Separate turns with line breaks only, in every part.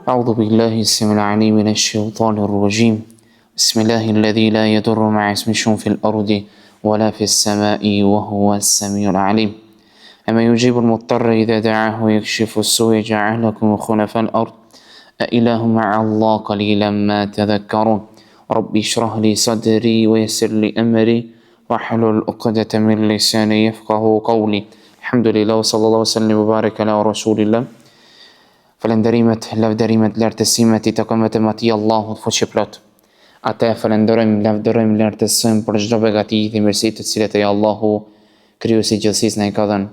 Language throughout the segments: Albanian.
أعوذ بالله السميع العليم من الشيطان الرجيم. بسم الله الذي لا يضر مع اسمه في الأرض ولا في السماء وهو السميع العليم. أما يجيب المضطر إذا دعاه ويكشف السوء يجعل لكم خلفاء الأرض أإله مع الله قليلا ما تذكرون. ربي اشرح لي صدري ويسر لي أمري واحلل عقدة من لساني يفقه قولي. الحمد لله وصلى الله وسلم وبارك على رسول الله. Falenderimet, lavderimet, lartësimet i takon vetëm atij Allahut fuqiplot. Atë falenderojmë, lavdërojmë, lartësojmë për çdo begati dhe mirësi të cilat ai Allahu krijuesi i gjithësisë na i ka dhënë.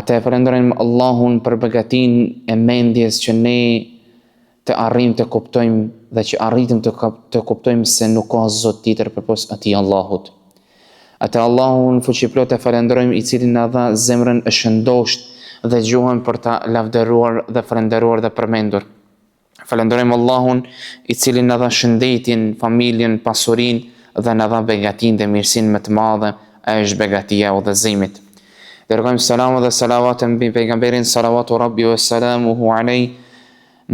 Atë falenderojmë Allahun për begatinë e mendjes që ne të arrijmë të kuptojmë dhe që arritëm të kuptojmë se nuk ka Zot tjetër përpos atij Allahut. Atë Allahun fuqiplot e falenderojmë i cili na dha zemrën e shëndosht dhe gjuhën për ta lavdëruar dhe falenderuar dhe përmendur. Falenderojmë Allahun i cili na dha shëndetin, familjen, pasurinë dhe na dha begatin dhe mirësinë më të madhe, ajo është begatia e udhëzimit. Dërgojmë selam dhe salavat mbi pejgamberin salawatu rabbi wa salamuhu alaihi,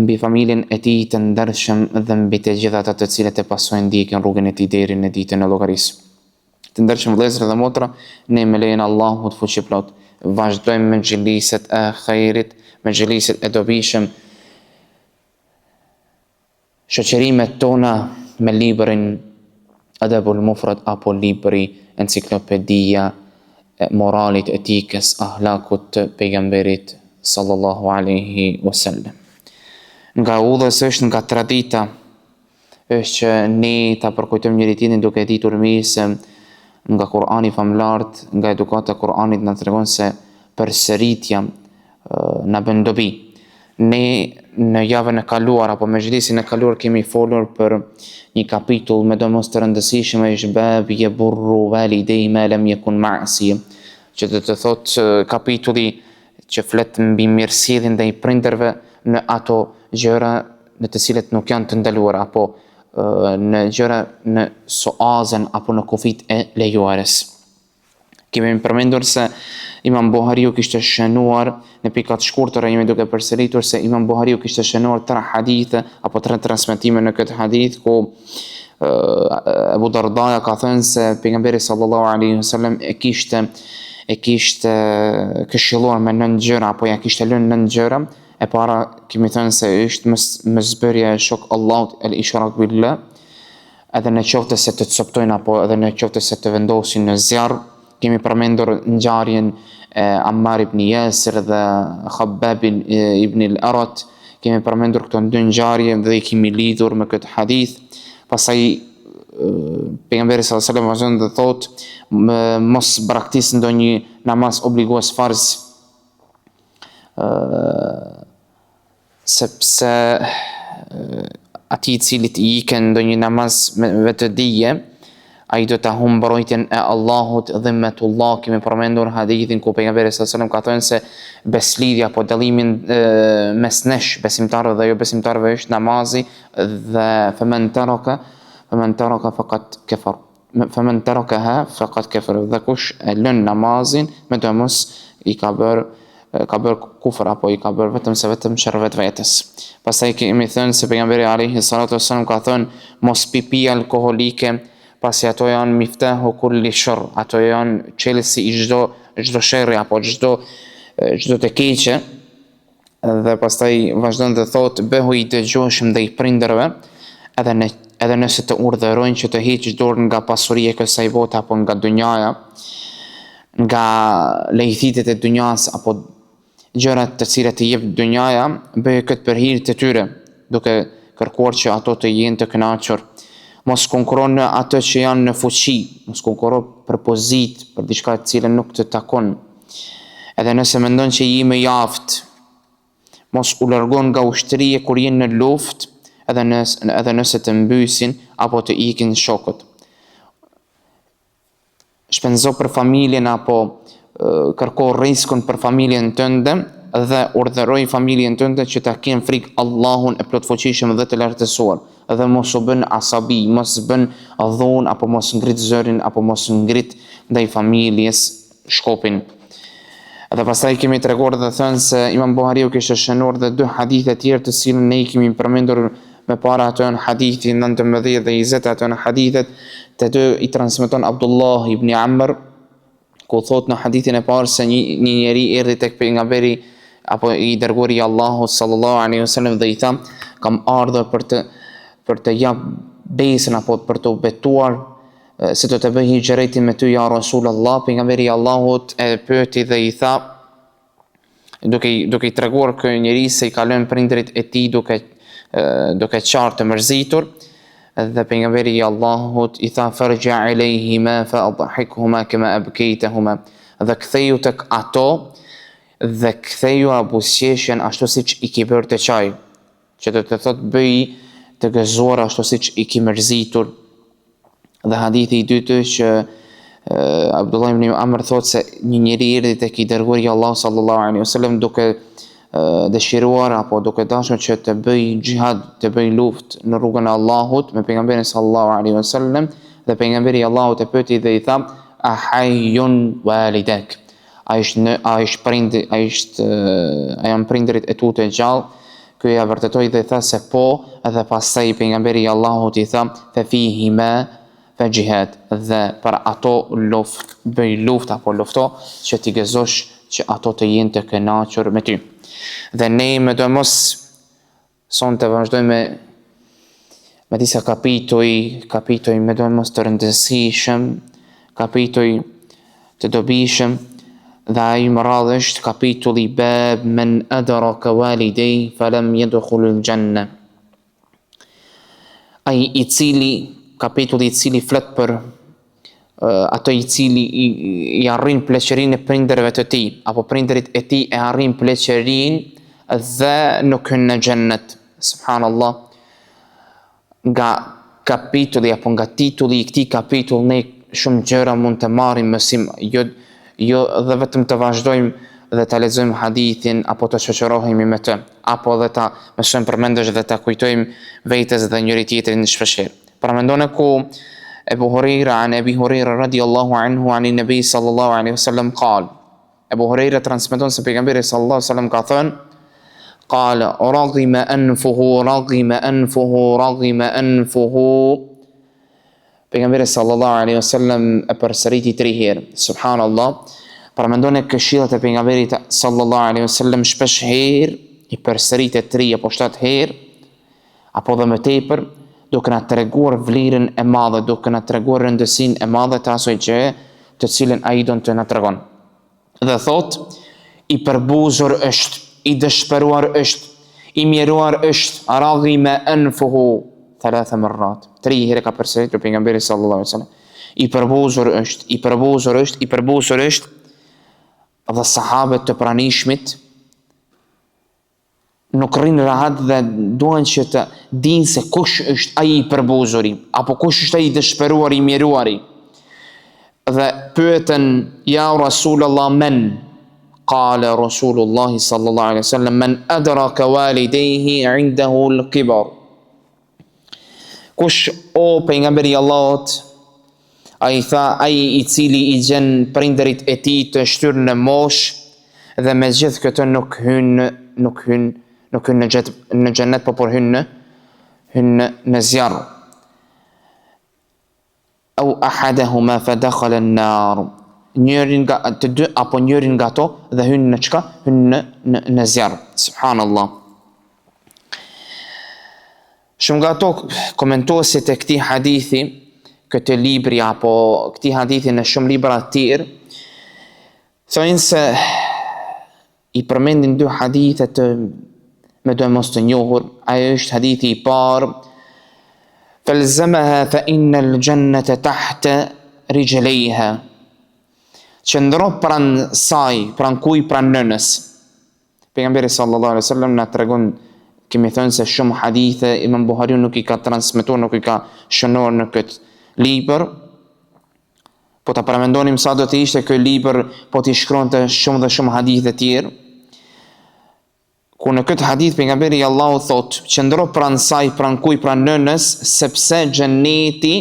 mbi familjen e tij të ndershëm dhe mbi të gjithë ata të cilët e pasojnë ndjekën rrugën e tij deri në ditën e llogarisë. Të ndershëm vëllezër dhe motra, ne me lejen e Allahut fuqiplot vazhdojmë me xhiliset e khairit, me xhiliset e dobishëm, shoqërimet tona me librin Adabul Mufrad apo libri enciklopedia e moralit, etikës, ahlakut të pejgamberit sallallahu alaihi wasallam. Nga udhës është, nga tradita është që ne ta përkujtojmë njëri tjetrin duke ditur mirë se nga Kur'ani famlart, nga edukata e Kur'anit na tregon se përsëritja na bën dobi. Ne në javën e kaluar apo me xhlisin e kaluar kemi folur për një kapitull me domos të rëndësishëm, është bab yaburru walidayhi ma lam yakun ma'siya, që do të thotë kapitulli që flet mbi mirësjelljen ndaj prindërve në ato gjëra në të cilat nuk janë të ndaluara apo në gjëra në soazën apo në kufit e lejuarës. Kemi përmendur se Imam Buhariu kishte shënuar në pikat shkurtëra, jemi duke përsëritur se Imam Buhariu kishte shënuar 3 hadithe apo 3 transmetime në këtë hadith ku Abu Darda ka thënë se pejgamberi sallallahu alaihi wasallam e kishte këshilluar me 9 gjëra apo ja kishte lënë 9 gjëra. E para kemi thënë se është mëzbërja e shok Allahut el ishrak billah, edhe në qoftë se të coptojnë apo edhe në qoftë se të vendosin në zjarr. Kemi përmendur ngjarjen e Ammar ibn Yasir dhe Khabbab ibn al-Arat. Kemi përmendur këto 2 ngjarje dhe i kemi lidhur me këtë hadith. Pastaj pejgamberi sallallahu alaihi wasallam thotë mos braktis ndonjë namaz obligues farz, sepse ati i cili i ikën ndonjë namaz me vetëdije, ai do ta humbë mbrojtjen e Allahut, dhimmetullah. Kemi përmendur hadithin ku pejgamberi sallallahu alaihi wasallam ka thënë se beslidhja apo dallimin mes nesh besimtarëve dhe jo besimtarëve është namazi, dhe faman taraka faqad kafar. Faman tarakaha faqad kafar. Dhe kush e lën namazin, me domos i ka bërë kufër apo i ka bërë vetëm shërvet vetës. Pastaj kemi thënë se pejgamberi alayhi salatu wasallam ka thënë mos pipi alkoholike, pasi ato janë miftahu kulli sharr, ato janë çelësi i çdo sherri apo çdo të keqe. Dhe pastaj vazhdon të thotë bëhu i dëgjueshëm ndaj prindërve, edhe nëse të urdhërojnë që të heqësh dorën nga pasuria e kësaj bote apo nga dunjaja, nga lejthitet e dunjas apo gjërat të cilat i jep dunjaja, bëj këtë për hir të tyre, duke kërkuar që ato të jenë të kënaqur. Mos konkuro në ato që janë në fuqi, mos konkuro për pozitë, për diçka të cilën nuk të takon. Edhe nëse mendon që je më i aftë, mos u largon nga ushtria kur je në luftë, edhe nëse të mbysin apo të ikin shokët. Shpenzo për familjen apo kërko riskun për familjen tënde dhe urdhëroj familjen tënde që ta kenë frikë Allahun e plotfuqishëm dhe të lartësuar, dhe mos u bën asabi, mos bën dhun apo mos ngrit zërin apo mos ngrit ndaj familjes shkopin. Dhe pastaj kemi treguar dhe thënë se Imam Buhariu kishte shënuar dhe 2 hadithe tjerë të cilën ne i kemi përmendur me para ato në hadithi 19 dhe 20 ato në hadithet të 2 i transmeton Abdullah ibn Amr, ku thot në hadithin e parë se një njeri erdhi tek pejgamberi apo i dërguari i Allahut sallallahu alaihi wasallam dhe i tha, kam ardhur për të jap besën apo për të betuar se do të bëj hijretin me ty ja Rasulullah. Pejgamberi i Allahut e pyeti dhe i tha, duke i treguar ky njeri se i ka lënë prindrit e tij duke qartë të mërzitur, dhe pejgamberi i Allahut i tha, farja ilayhima fa adhikhuma kama abkaytahuma, dhe ktheju tek ato dhe ktheju buzëqeshjen ashtu siç i ke bërë të çaj, që do të thotë bëj të gëzuar ashtu siç i ke mërzitur. Dhe hadithi i dytë që Abdullah ibn Amr thot se një njeri erdhi tek i dërguari i Allahut sallallahu alaihi wasallam duke dëshiruar apo duke dashur që të bëj xhihad, të bëj luftë në rrugën e Allahut me pejgamberin sallallahu alaihi wasallam, dhe pejgamberi i Allahut e pyeti dhe i tha, a hayyun walidak, a janë prindrit e tu të gjallë? Ky ja vërtetoi dhe i tha se po, dhe pastaj pejgamberi i Allahut i tha, fa fihima fa jihad, dhe për ato bëj luftë apo lufto që t'i gëzosh që ato të jenë të kënaqur me ty. Dhe ne me do mos son të vazhdojmë me disa kapitoj me do mos të rëndësishëm, kapitoj të dobishëm, dhe ai më radh është kapitulli bab men adraka walidayhi falam yadkhulul janna. Ai i cili kapitulli i cili flet për ato i cili i arrin pleqërinë e prindërve të tij, apo prindërit e tij e arrin pleqërinë dhe nuk hyn në xhennet. Subhanallah. Nga kapitulli apo nga titulli i këtij kapitulli ne shumë gjëra mund të marrim mësim, jo dhe vetëm të vazhdojmë dhe ta lexojmë hadithin apo të shoqërohemi me të, apo dhe ta mësojmë përmendesh dhe ta kujtojmë vetes dhe njëri tjetrin shpeshherë. Përmendon ku Abu Huraira an Abi Huraira radiyallahu anhu an Nabi sallallahu alaihi wasallam قال, Abu Huraira transmeton se pejgamberi sallallahu alaihi wasallam ka thënë, قال رغم أنفه. Pejgamberi sallallahu alaihi wasallam e përsëriti 3 herë. Subhanallah. Përmendon këshillat e pejgamberit sallallahu alaihi wasallam shpesh herë i përsëritet 3 apo 7 herë apo dhe më tepër, duke na treguar vlerën e madhe, duke na treguar rëndësinë e madhe të asaj gjëje të cilën ai don të na tregon. Dhe thot, i përbuzur është, i dëshpëruar është, i mjeruar është, raghima anfuhu 3 marrat. 3 herë ka përsëritur pejgamberi sallallahu alaihi wasallam. I përbuzur është, dhe sahabët të pranishmit nuk rrinë rahat dhe duan që të dinë se kush është ai i përbuzuri, apo kush është ai i dëshpëruari, i mjeruari. Dhe pyeten, ja Rasulullah, men? Qala Rasulullah sallallahu alaihi wasallam, men adraka walidayhi indahu al-kibar. Kush o pejgamberi i Allahut? Ai tha, ai i cili i gjen prindërit e tij të shtyrë në moshë dhe me gjithë këtë nuk hyn në xhennet, por hyn në zjarr. Au ahaduhuma fa dakhala an-nar. Njërin nga të dy apo njërin nga ato dhe hyn në çka? Hyn në zjarr. Subhanallah. Shumë nga ato komentuesit e këtij hadithi, këtë libri apo këtij hadithi në shumë libra të tjerë, thonë se i përmendin 2 hadithe të me do mos të njohur. Ajo është hadithi i parë, falzamaha fa inna al-jannata tahta rijlayha. Qëndro pran saj, pran kuj, pran nënës. Pejgamberi sallallahu alaihi wasallam na tregon, kemi thënë se shumë hadithe Imam Buhariu nuk i ka transmetuar, nuk i ka shënuar në këtë libër. Po ta përmendonim sa do të ishte ky libër po t'i shkronte shumë dhe shumë hadithe tjerë. Ku në këtë hadith pejgamberi i Allahut thotë, qëndro pran saj, pran kuj, pran nënës, sepse xheneti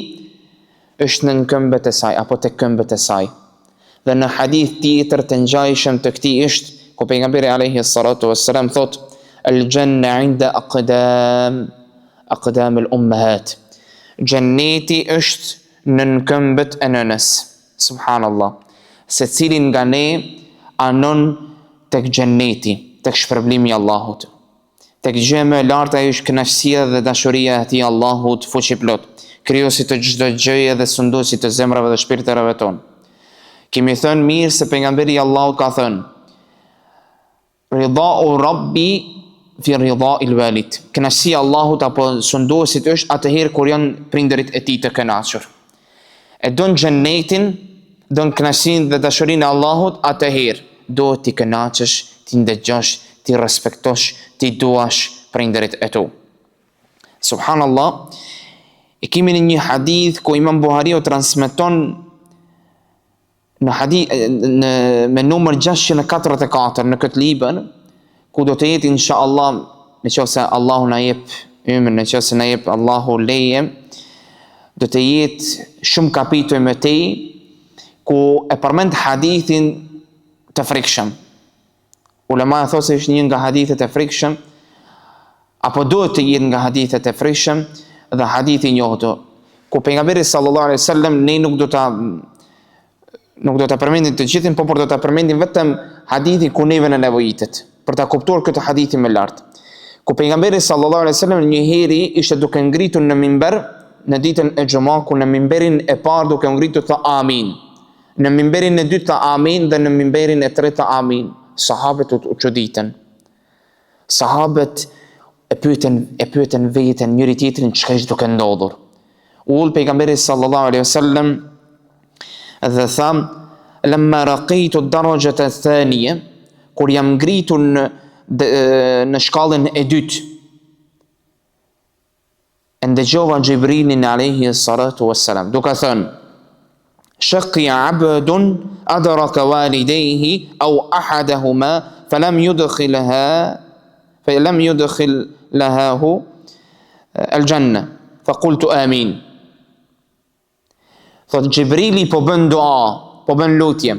është në këmbët e saj apo tek këmbët e saj. Dhe në hadith tjetër të ngjajshëm të këtij është ku pejgamberi alayhi salatu wassalam thot el janna inda aqdam al ummahat. Janneti është në këmbët e nënës. Subhanallah. Secili nga ne anon tek janneti, tek shpërblimi i Allahut. Tek gjë më e lartë ajo është kënaqësia dhe dashuria e atij Allahut fuqiplot, krijuesi të çdo gjëje dhe sunduesi të zemrave dhe shpirtërave tonë. Kemi thënë mirë se pejgamberi i Allahut ka thënë: Ridha'u Rabbi fi ridha'il walid. Kënaqësia e Allahut apo sunduesit është atëherë kur janë prindërit e tij të kënaqur. E don xhennetin, don kënaqësinë dhe dashurinë e Allahut, atëherë do t'i kënaqësh, t'i ndëgjosh, t'i respektosh, t'i duash prindërit e tu. Subhanallah, e kemi në një hadith ku Imam Buhariu transmeton në hadith me numër 644 në këtë libër, ku do të jetë inshallah, nëse Allahu na jep emrin, nëse na jep Allahu leje, do të jetë shumë kapitoj më tej ku e përmend hadithin të frikshëm. Ulema thonë se është një nga hadithet e frikshëm, apo duhet të jetë nga hadithet e frikshëm, dhe hadithi i njohur ku pejgamberi sallallahu alaihi wasallam ne nuk do ta përmendim të gjithin, por do ta përmendim vetëm hadithin ku neve në nevojitet për ta kuptuar këtë hadith më lart. Ku pejgamberi sallallahu alaihi wasallam një herë ishte duke ngritur në mimber në ditën e xumah, ku në mimberin e parë duke ngritur tha amin. Në mimberin e dytë tha amin dhe në mimberin e tretë tha amin. Sahabët u çuditën. Sahabët e pyeten veten njëri tjetrin çka është duke ndodhur. Ul pejgamberi sallallahu alaihi wasallam dhe tha: "Lamma raqitu ad-darajata ath-thaniya", kur jam ngritur në shkallën e dytë, ndëgjova Xhibrilin alayhi salatu wassalam duke thënë: "Shaqi 'abdun adraka walidayhi aw ahadahuma falam yudkhil lahahu al-janna faqultu amin." Thot Xhibrili po bën dua, po bën lutje.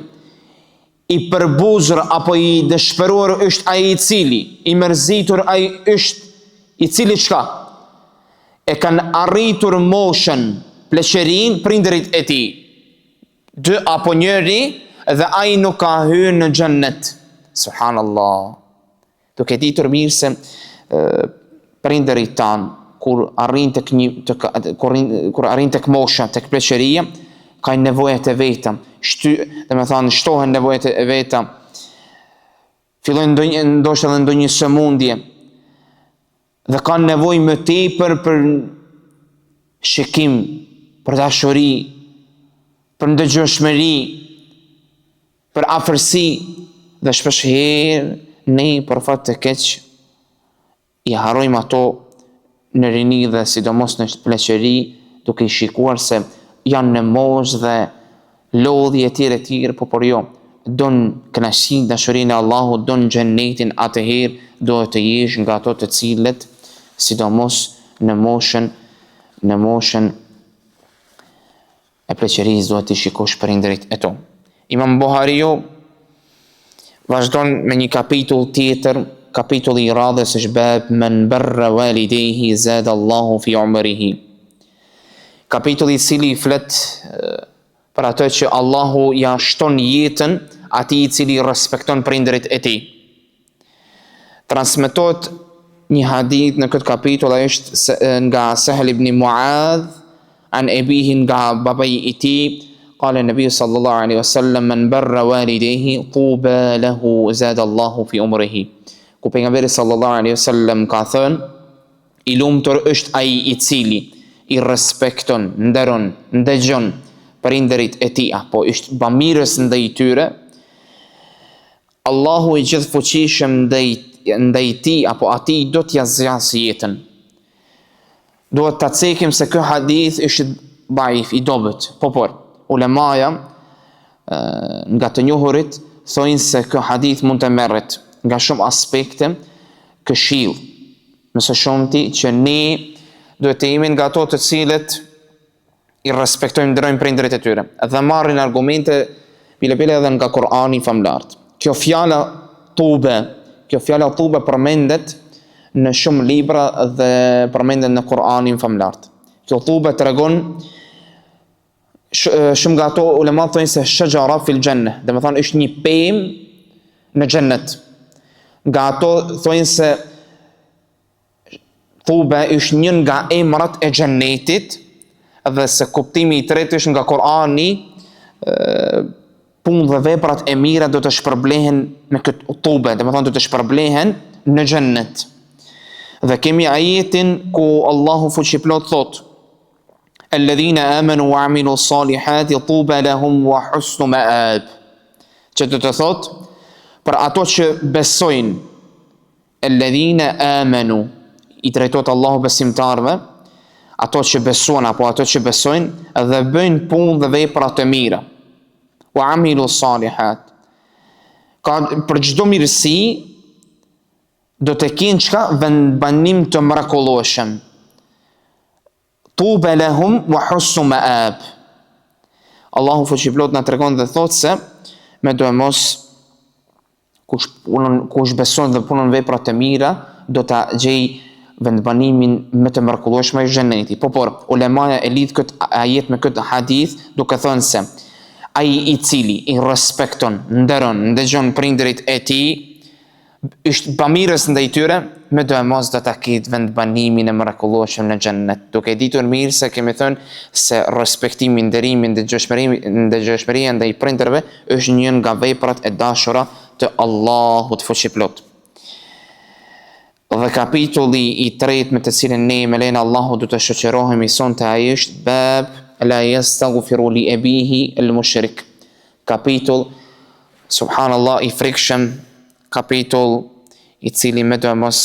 I përbuzur apo i dëshpëruar është ai i cili, i mërzitur ai është i cili çka? E kanë arritur moshën, pleqërinë prindërit e tij. Dy apo njëri dhe ai nuk ka hyrë në xhennet. Subhanallah. Duke ditur mirë se prindërit tan kur arrin tek mosha, tek pleqëria, kanë nevojat e veta, shtohen nevojat e veta, fillojnë ndoshta edhe ndonjë sëmundje, dhe kanë nevojë më tepër për shikim, për dashuri, për ndëgjueshmëri, për afërsi, dhe shpeshherë ne për fat të keq i harrojmë ato në rini dhe sidomos në pleqëri, duke i shikuar se janë në moshë dhe lodhje e tjera, por jo, don kënaqësinë, dashurinë e Allahut, don xhennetin, atëherë do të jesh nga ato të cilët sidomos në moshën e pleqërisë do të shikosh prindërit e tu. Imam Buhariu vazhdon me një kapitull tjetër, kapitulli i radhës është bab men barra walidayhi zada Allahu fi umrihi. Kapitulli i cili flet për atë që Allahu ja shton jetën atij i cili respekton prindërit e tij. Transmetohet një hadith në këtë kapitull, është nga Sahel ibn Muadh an abihi, nga babai i tij, قال النبي صلى الله عليه وسلم من بر والديه طوبى له زاد الله في عمره. Ku pejgamberi sallallahu alaihi wasallam ka thënë, i lumtur është ai i cili i respekton, nderon, ndëgjon prindërit e tij, apo është bamirës ndaj tyre. Allahu i gjithfuqishëm ndaj tij apo atij do t'ia zgjasë jetën. Duhet ta cekim se ky hadith është daif, i dobët, por ulemaja nga të njohurit thonë se ky hadith mund të merret nga shumë aspekte këshill, mësë shumëti që ne duhet të jemi nga ato të cilët i respektojmë, ndërojmë prindërit e tyre, dhe marrin argumente pile edhe nga Kur'ani famlart. Kjo fjala tube përmendet në shumë libra dhe përmendet në Kur'anin famlart. Kjo tube tregon shumë nga ato ulema thonë se shajara fil janna, dhe më thonë është një pemë në xhennet. Nga ato thonë se tube është një nga emrat e xhennetit, dhe se kuptimi i tretë është nga Kur'ani, punë dhe veprat e mira do të shpërblehen me këtë tube, dhe më thonë do të shpërblehen në xhennet. Dhe kemi ajetin ku Allahu fuqiplot thot: Alladhina amanu wa amilu salihati tuba lahum wa husnu ma'ab. Që do të thot për ato që besojnë, alladhina amanu, i drejtohet Allahu besimtarve, ato që besojnë apo ato që besojnë dhe bëjnë punë dhe vepra të mira. Wa amilu salihat. Ka për çdo mirësi do të kenë çka vendbanim të mrekullueshëm. Tuba lahum wa husnu ma'ab. Allahu fuqiplot na tregon dhe thot se me do mos kush beson dhe punon vepra të mira do ta gjej vendbanimin më të mrekullueshëm i xhennetit. Por ulemaja e lidh këtë ajet me këtë hadith duke thënë se ai i cili i respekton, nderon, ndëgjon prindërit e tij, është bamirës ndaj tyre, me do mos do ta ketë vendbanimin e mrekullueshëm në xhennet. Duke ditur mirë se kemi thënë se respektimi, nderimi, ndëgjshmëria ndaj prindërve është një nga veprat e dashura të Allahut fuqiplot. Dhe kapitulli i tretë me të cilin ne me lejnë Allahu du të shoqërohemi sonte ai është bab la yastaghfiru li abihi al-mushrik. Kapitull subhanallah i frikshëm, kapitull i cili me do mos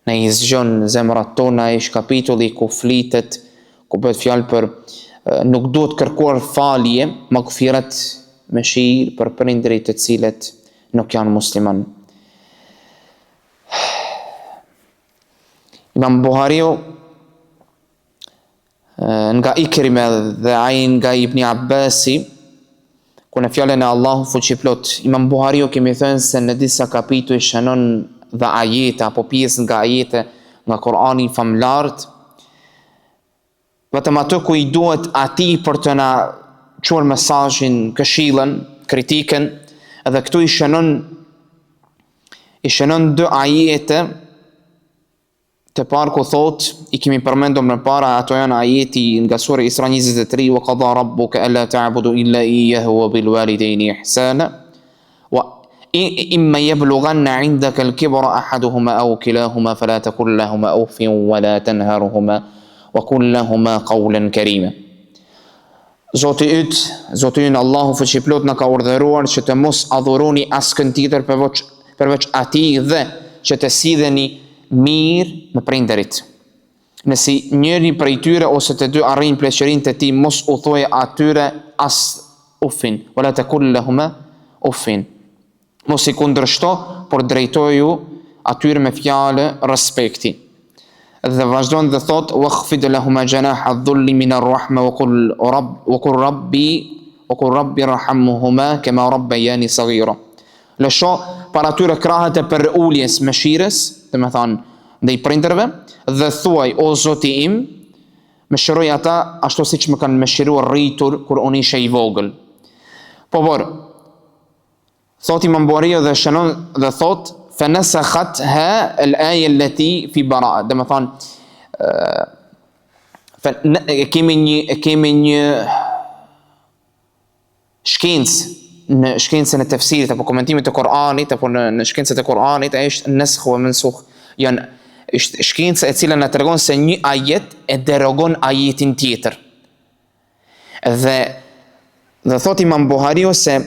në i zgjon zemrat tona, është kapitulli ku flitet, ku bëhet fjalë për nuk duhet kërkuar falje, magfiret, mëshirë për prindërit të cilët nuk janë musliman. Imam Buhariu nga Ikrime dhe ai nga Ibn Abbasi, ku në fjalën e Allahu fuqiplot, Imam Buhariu kemi thënë se në disa kapituj shënon dhe ajete apo pjesë nga ajete nga Kur'ani famlart, vetëm ato ku i duhet atij për të na çuar mesazhin, këshillën, kritikën, edhe këtu i shënon dy ajete të parë ku thot, i kemi përmendur më para, ato janë ajeti nga sura Isra 23, wa qada rabbuka alla ta'budu illa iyyahu wa bil walidayni ihsana wa imma yablughanna 'indaka al-kibra ahaduhuma aw kilahuma fala taqul lahumā uffin wa la tanharhuma wa qul lahumā qawlan karīma. Zoti yt Allahu fuqiplot na ka urdhëruar që të mos adhuroni askën tjetër përveç atij dhe që të sidheni mirë me prindërit. Nëse njëri prej tyre ose të dy arrin pleqërinë të tij, mos u thuaj atyre as uffin, wala taqul lahumā uffin. Mos i kundërshto, por drejtoju atyre me fjalë respekti. Dhe vazhdon dhe thot: "Wakhfid lahumā janāha adh-dhulli min ar-rahma wa qul rabbi irhamhumā kamā rabbayānī saghīrā." Lësho para atyre krahët e për uljes mëshirës, dhe me thanë dhe i prindërve, dhe thuaj: o Zoti im, mëshiroj ata ashtu siç më kanë mëshiruar rritur kur unë isha i vogël. Por thot Imam Buhariu dhe shënon dhe thot: fanasakhatha al-aya allati fi Bara'a. Dhe me thanë kemi një shkencë në shkencën e tefsirit apo komentimit të Kur'anit apo në shkencët e Kur'anit, është nasakh wa mansukh, janë është shkenca e cila na tregon se një ajet e derogon ajetin tjetër. Dhe thot Imam Buhariu se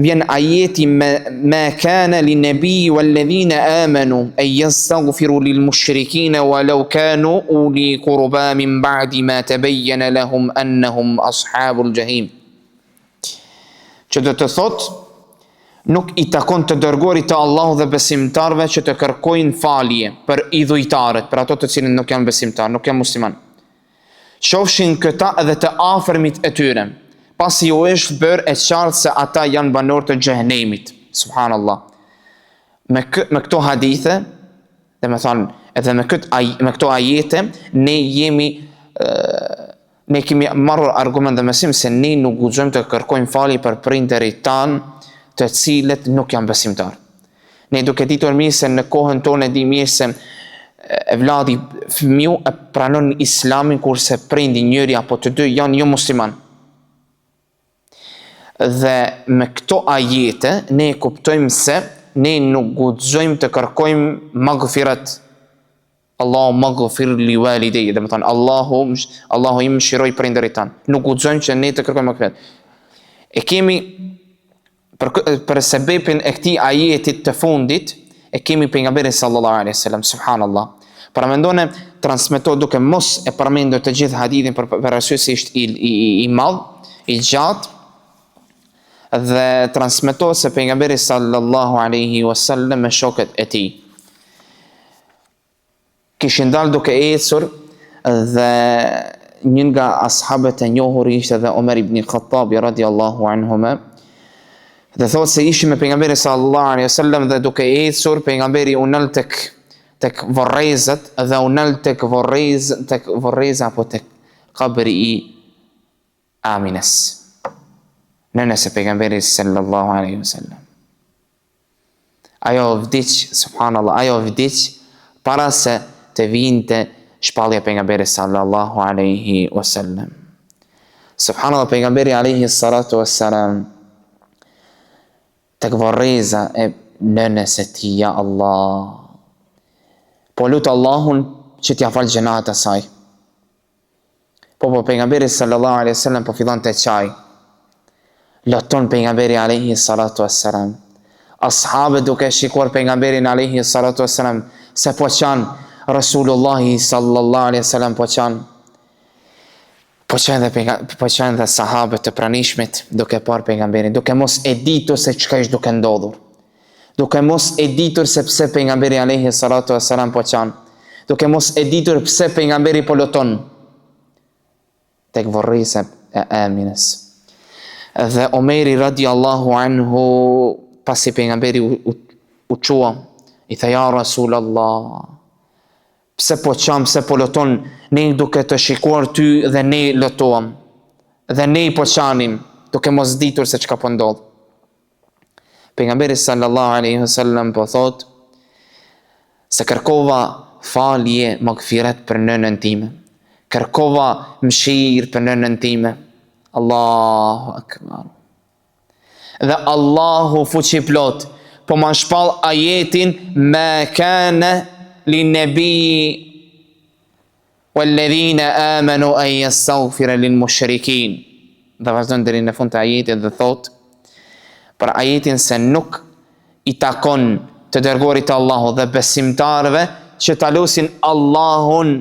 vjen ajeti ma kana lin nabi wal ladhina amanu an yastaghfiru lil mushrikeen walau kanu uli qurba min ba'di ma tabayyana lahum annahum ashabul jahim. Që do të thot, nuk i takon të dërguarit të Allahu dhe besimtarve që të kërkojnë falje për idhujtarët, për ato të cilën nuk janë besimtar, nuk janë musliman. Qofshin këta edhe të afërmit e tyre, pasi ju është bërë e qartë se ata janë banor të xhehenemit. Subhanallah. Me këto hadithe, dhe me thonë, edhe me këto ajete, ne kemi marrur argument dhe mesim se ne nuk guxojmë të kërkojmë falje për prindërit tanë të cilët nuk janë besimtar. Ne duke ditur mirë se në kohën tonë e di mirë se evladi fëmiu e pranon islamin kurse prindi njëri apo të dy janë jo musliman. Dhe me këto ajete ne kuptojmë se ne nuk guxojmë të kërkojmë maghfirat. Allahu maghfir li walidayya, dhe më thonë Allahu im mëshiroj prindërit tanë. Nuk guxojmë që ne të kërkojmë maghfirat. E kemi për sebepin e këtij ajetit të fundit, e kemi pejgamberin sallallahu alaihi wasallam, subhanallah. Para mendone transmetohet duke mos e përmendur të gjithë hadithin për arsye se ishte i madh, i gjatë, dhe transmetohet se pejgamberi sallallahu alaihi wasallam me shokët e tij kishin dalë duke ecur, dhe një nga ashabët e njohur ishte dhe Omer ibn Khattabi radiallahu anhuma, dhe thotë se ishim me pejgamberin sallallahu alaihi wasallam dhe duke ecur pejgamberi u nal tek vorrezat dhe u nal tek vorreza apo tek qabri i Amines, nënës e pejgamberit sallallahu alaihi wasallam. Ajo vdiq, subhanallah, ajo vdiq para se të vinte shpallja pejgamberit sallallahu alaihi wasallam. Subhanallah, pejgamberi alaihi salatu wassalam tek vorreza e nënës e tij, ja Allah. Po lut Allahun që t'ia fal gjenahet asaj. Po pejgamberi sallallahu alaihi wasallam po fillon të çaj. Loton pejgamberi alaihi salatu wassalam. Ashabët duke shikuar pejgamberin alaihi salatu wassalam se po çan Rasulullahi sallallahu alaihi wasallam po çan dhe sahabët të pranishmit duke parë pejgamberin, duke mos e ditur se çka ishte duke ndodhur. Duke mos e ditur se pse pejgamberi alaihi salatu wassalam po çan. Duke mos e ditur pse pejgamberi po loton tek vorreza e Amines. Dhe Omeri radiallahu anhu pasi pejgamberi u qua, i tha ja Rasulallah, pse po qam, pse po loton, ne duke të shikuar ty dhe ne lotuam, dhe ne po qanim, duke mos ditur se çka po ndodh. Pejgamberi sallallahu alaihi wasallam po thot se kërkova falje, magfiret për nënën time, kërkova mëshirë për nënën time. Allahu akbar. Dhe Allahu fuqi plot po ma shpall ajetin ma kana lin nabi walladhina amanu an yastaghfira lil mushrikin. Dhe vazhdon deri në fund të ajetit dhe thot për ajetin se nuk i takon të dërguarit të Allahu dhe besimtarëve që ta lusin Allahun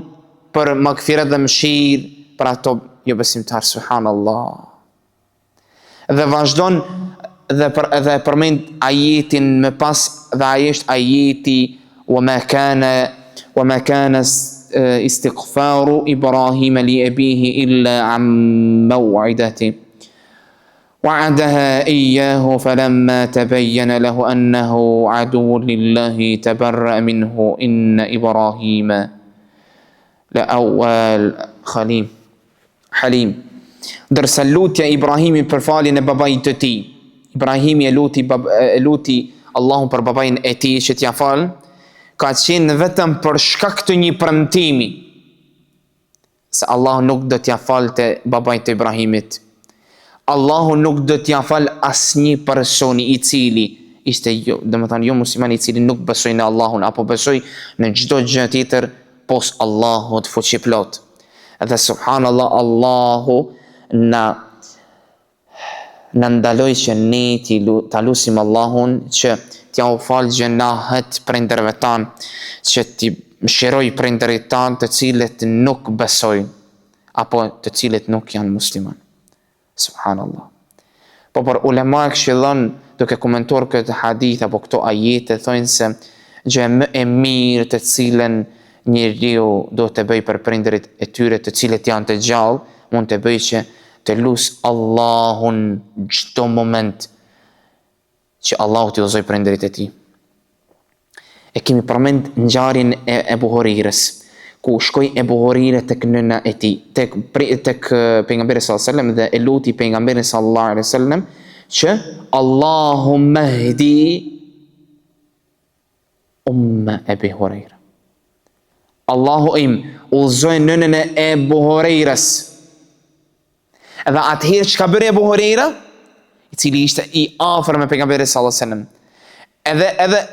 për magfiret dhe mëshirë për ato jo besimtar, subhanallah. Dhe vazhdon dhe përmend ajetin më pas, dhe ai është ajeti wa ma kana istighfaru Ibrahim li abihi illa an maw'idati wa'adaha iyyahu falamma tabayyana lahu annahu aduwwun lillahi tabarra'a minhu inna Ibrahima la awwal halim. Dërsa lutja Ibrahimi për faljen e babait të tij, Ibrahimi e luti Allahun për babain e tij që t'ia fal, ka qenë vetëm për shkak të një premtimi se Allahu nuk do t'ia falte babait të Ibrahimit. Allahu nuk do t'ia fal asnjë personi i cili ishte domethënë jo musliman, i cili nuk besoi në Allahun apo besoi në çdo gjë tjetër pos Allahut fuqiplot. Dhe subhanallah, Allahu na ndaloj që ne ta lusim Allahun që t'ja u fal gjenahet prindërve tanë, që t'i mëshiroj prindërit tanë të cilët nuk besojnë apo të cilët nuk janë musliman. Subhanallah. Po për ulema këshillon duke komentuar këtë hadith apo këto ajete, thonë se gjë më e mirë të cilën njeriu do të bëj për prindërit e tyre të cilët janë të gjallë, mund të bëj që të lusë Allahun çdo moment që Allahu t'i udhëzoj prindërit e tij. E kemi përmend ngjarjen e Ebu Hurairës, ku shkoi Ebu Huraira tek nëna e tij, tek pejgamberi sallallahu alaihi wasallam dhe e luti pejgamberin sallallahu alaihi wasallam që Allahumma hdi umma Ebi Huraira. Allahu im udhëzoi nënën e Ebu Hurairës. Edhe atëherë çka bëri Ebu Huraira, i cili ishte i afër me pejgamberin sallallahu alaihi wasallam,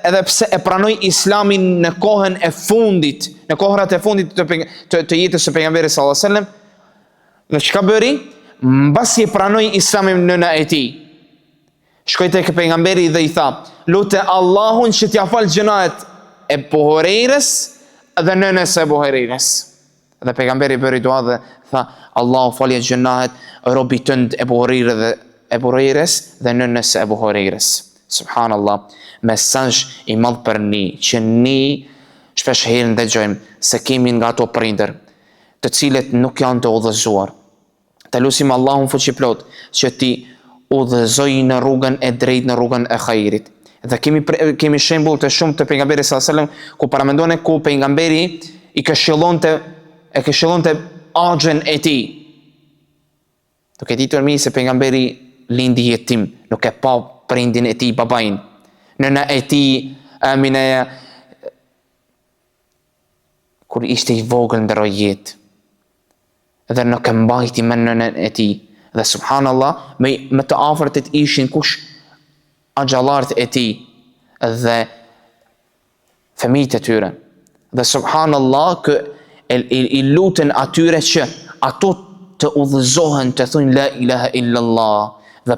edhe pse e pranoi Islamin në kohën e fundit, në kohërat e fundit të jetës së pejgamberit sallallahu alaihi wasallam, dhe çka bëri? Mbasi e pranoi Islamin nëna e tij, shkoi tek pejgamberi dhe i tha: "Lutë Allahun që t'ia fal gjënat e Ebu Hurairës dhe nënës së Ebu Hurairës." Dhe pejgamberi bëri dua dhe tha: "Allahu falje gjënat robit tënd Ebu Hurairës dhe nënës së Ebu Hurairës." Subhanallah, mesazh i madh për ne, që ne shpesh herë ndëgjojmë se kemi nga ato prindër të cilët nuk janë të udhëzuar. Të lutim Allahun fuqiplot që ti udhëzoj në rrugën e drejtë, në rrugën e khairit. Dhe kemi shembull të shumë të pejgamberit sallallahu alajhi wasallam, ku paramendone ku pejgamberi i këshillonte axhen e tij. Duke ditur mirë se pejgamberi lindi jetim, nuk e pa prindin e tij, babain. Nëna e tij Amineja, kur ishte i vogël ndroi jetë, dhe nuk e mbajti me nënën e tij. Dhe subhanallah, me të afërtit ishin kush? Axhallarët e tij dhe fëmijët e tyre. Dhe subhanallah, i lutën atyre që ato të udhëzohen, të thonë la ilaha illallah. Dhe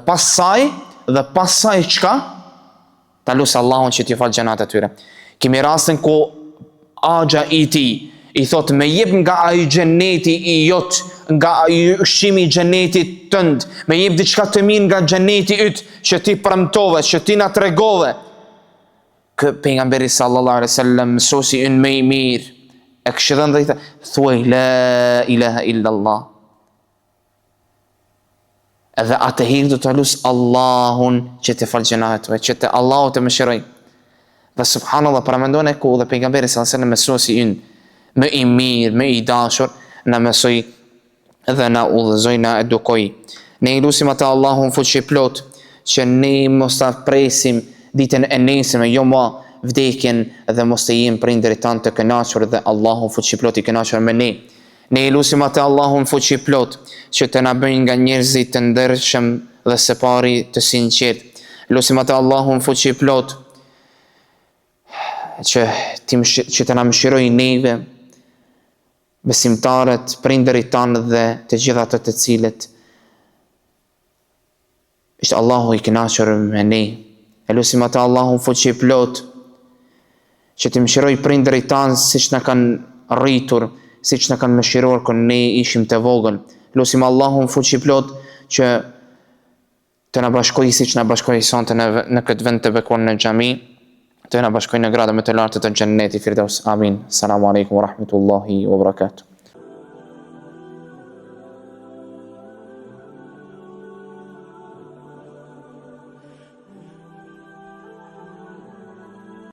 pasaj çka? Ta lusë Allahun që t'i falë gjenat atyre. Kemi rastin ku axha i tij i thot: "Me jep nga ai xheneti i jot, nga ai ushqimi i xhenetit tënd, me jep diçka të mirë nga xheneti yt që ti premtove, që ti na tregove." Kë pejgamberi sallallahu alaihi wasallam, mësuesi ynë më i mirë, e këshillon dhe i tha: "Thuaj la ilaha illallah." Edhe atëherë do të lusë Allahun që të falë gjenahet tuaj, që të Allahu të mëshiroj. Dhe subhanallah, paramendone ku dhe pejgamberi sallallahu alaihi wasallam, mësuesi ynë më i mirë, më i dashur, na mësoi dhe na udhëzoi, na edukoi. Ne i lutim atë Allahun fuqiplot që ne mos ta presim ditën e nesërme, jo më vdekjen, dhe mos të jemi prindërit tanë të kënaqur dhe Allahun fuqiplot i kënaqur me ne. Ne i lutim atë Allahun fuqiplot që të na bëjë nga njerëzit të ndershëm dhe së pari të sinqert. Lutim atë Allahun fuqiplot që të na mëshiroj neve, besimtarët, prindërit tanë dhe të gjitha të cilët ishte Allahu i kënaqur me ne. E lutim atë Allahun fuqiplot që të mëshiroj prindërit tanë siç na kanë rritur, siç na kanë mëshiruar kur ne ishim të vogël. Lutim Allahun fuqiplot që të na bashkojë siç na bashkoi sonte në këtë vend të bekuar në xhami, të na bashkojë në gradë më të lartë të xhennetit Firdaus. Amin. Selamun alejkum wa rahmetullahi wa barakatuh.